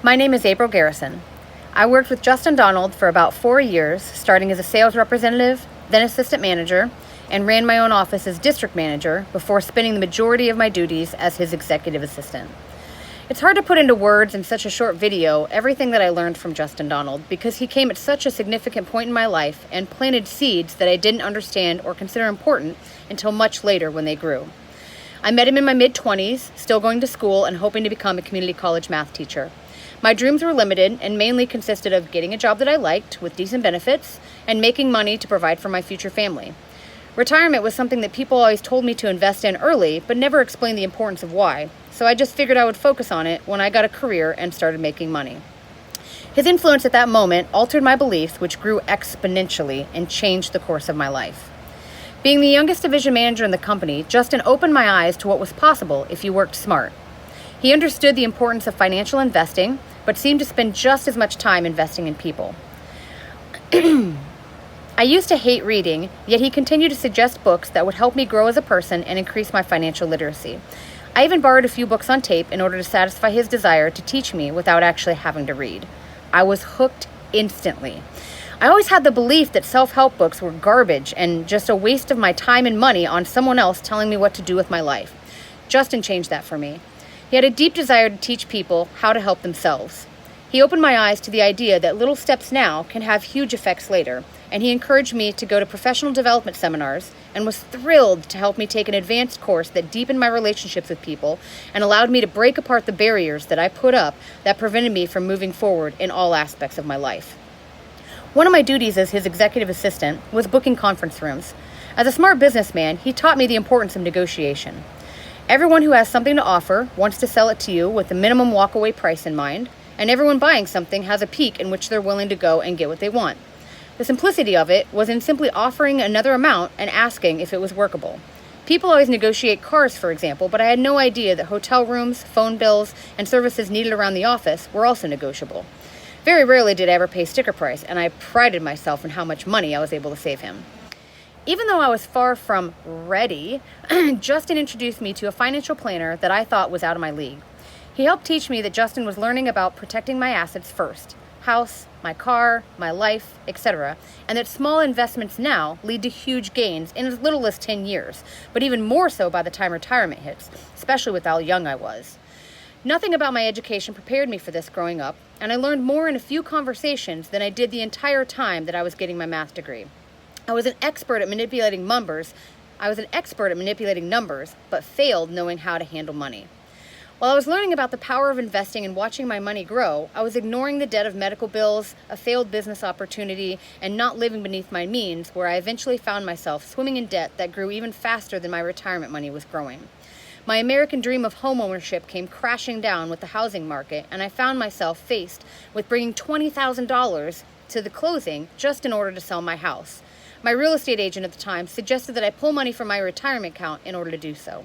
My name is April Garrison. I worked with Justin Donald for about 4 years, starting as a sales representative, then assistant manager, and ran my own office as district manager before spending the majority of my duties as his executive assistant. It's hard to put into words in such a short video everything that I learned from Justin Donald because he came at such a significant point in my life and planted seeds that I didn't understand or consider important until much later when they grew. I met him in my mid-20s, still going to school and hoping to become a community college math teacher. My dreams were limited and mainly consisted of getting a job that I liked with decent benefits and making money to provide for my future family. Retirement was something that people always told me to invest in early, but never explained the importance of why, so I just figured I would focus on it when I got a career and started making money. His influence at that moment altered my beliefs, which grew exponentially and changed the course of my life. Being the youngest division manager in the company, Justin opened my eyes to what was possible if you worked smart. He understood the importance of financial investing, but seemed to spend just as much time investing in people. I used to hate reading, yet he continued to suggest books that would help me grow as a person and increase my financial literacy. I even borrowed a few books on tape in order to satisfy his desire to teach me without actually having to read. I was hooked instantly. I always had the belief that self-help books were garbage and just a waste of my time and money on someone else telling me what to do with my life. Justin changed that for me. He had a deep desire to teach people how to help themselves. He opened my eyes to the idea that little steps now can have huge effects later, and he encouraged me to go to professional development seminars and was thrilled to help me take an advanced course that deepened my relationships with people and allowed me to break apart the barriers that I put up that prevented me from moving forward in all aspects of my life. One of my duties as his executive assistant was booking conference rooms. As a smart businessman, he taught me the importance of negotiation. Everyone who has something to offer wants to sell it to you with the minimum walkaway price in mind, and everyone buying something has a peak in which they're willing to go and get what they want. The simplicity of it was in simply offering another amount and asking if it was workable. People always negotiate cars, for example, but I had no idea that hotel rooms, phone bills, and services needed around the office were also negotiable. Very rarely did I ever pay sticker price, and I prided myself in how much money I was able to save him. Even though I was far from ready, Justin introduced me to a financial planner that I thought was out of my league. He helped teach me that Justin was learning about protecting my assets first, house, my car, my life, etc., and that small investments now lead to huge gains in as little as 10 years, but even more so by the time retirement hits, especially with how young I was. Nothing about my education prepared me for this growing up, and I learned more in a few conversations than I did the entire time that I was getting my math degree. I was an expert at manipulating numbers, but failed knowing how to handle money. While I was learning about the power of investing and watching my money grow, I was ignoring the debt of medical bills, a failed business opportunity, and not living beneath my means, where I eventually found myself swimming in debt that grew even faster than my retirement money was growing. My American dream of homeownership came crashing down with the housing market, and I found myself faced with bringing $20,000 to the closing just in order to sell my house. My real estate agent at the time suggested that I pull money from my retirement account in order to do so.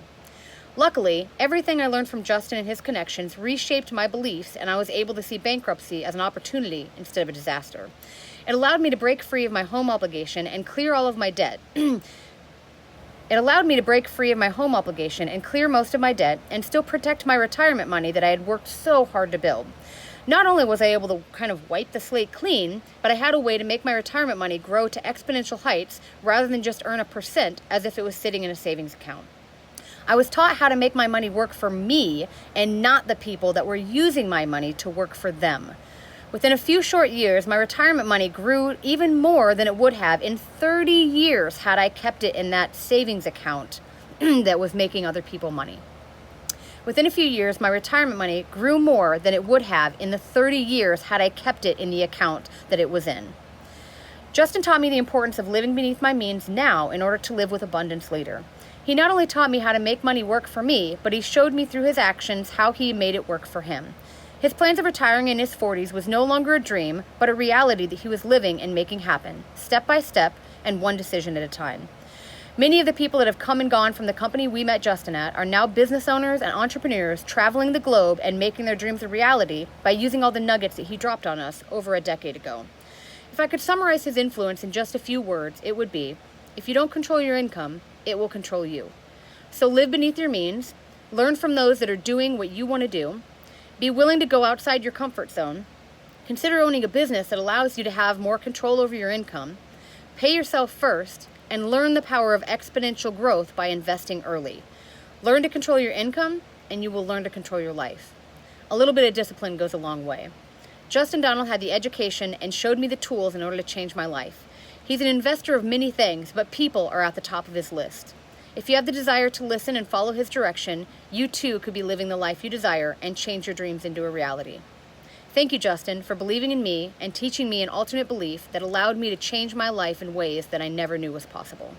Luckily, everything I learned from Justin and his connections reshaped my beliefs, and I was able to see bankruptcy as an opportunity instead of a disaster. It allowed me to break free of my home obligation and clear all of my debt. It allowed me to break free of my home obligation and clear most of my debt and still protect my retirement money that I had worked so hard to build. Not only was I able to kind of wipe the slate clean, but I had a way to make my retirement money grow to exponential heights rather than just earn a percent as if it was sitting in a savings account. I was taught how to make my money work for me and not the people that were using my money to work for them. Within a few short years, my retirement money grew even more than it would have in 30 years had I kept it in that savings account that was making other people money. Within a few years, my retirement money grew more than it would have in the 30 years had I kept it in the account that it was in. Justin taught me the importance of living beneath my means now in order to live with abundance later. He not only taught me how to make money work for me, but he showed me through his actions how he made it work for him. His plans of retiring in his 40s was no longer a dream, but a reality that he was living and making happen, step by step and one decision at a time. Many of the people that have come and gone from the company we met Justin at are now business owners and entrepreneurs traveling the globe and making their dreams a reality by using all the nuggets that he dropped on us over a decade ago. If I could summarize his influence in just a few words, it would be, if you don't control your income, it will control you. So live beneath your means, learn from those that are doing what you want to do, Be willing to go outside your comfort zone. Consider owning a business that allows you to have more control over your income. Pay yourself first and learn the power of exponential growth by investing early. Learn to control your income and you will learn to control your life. A little bit of discipline goes a long way. Justin Donald had the education and showed me the tools in order to change my life. He's an investor of many things, but people are at the top of his list. If you have the desire to listen and follow his direction, you too could be living the life you desire and change your dreams into a reality. Thank you, Justin, for believing in me and teaching me an alternate belief that allowed me to change my life in ways that I never knew was possible.